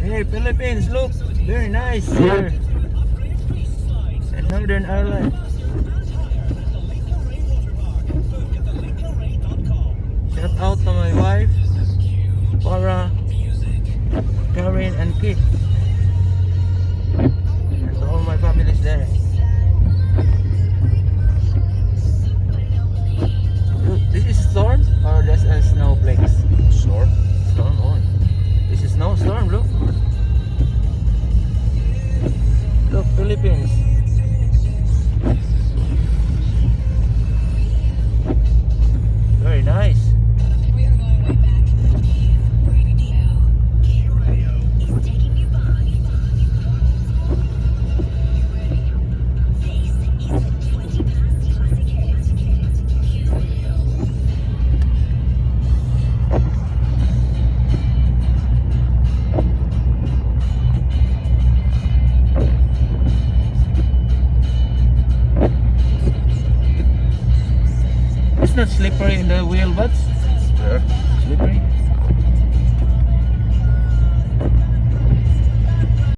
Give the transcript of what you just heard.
Hey, Philippines, look, very nice here. And Northern Ireland. Shout out to my wife, Para, Karen, and Kit. And to all my families there. Look, this is storm or just a snowflakes? Storm. Storm on. This is snowstorm, look. Look, Philippines. Very nice. It's not slippery in the wheel, but Yeah. slippery.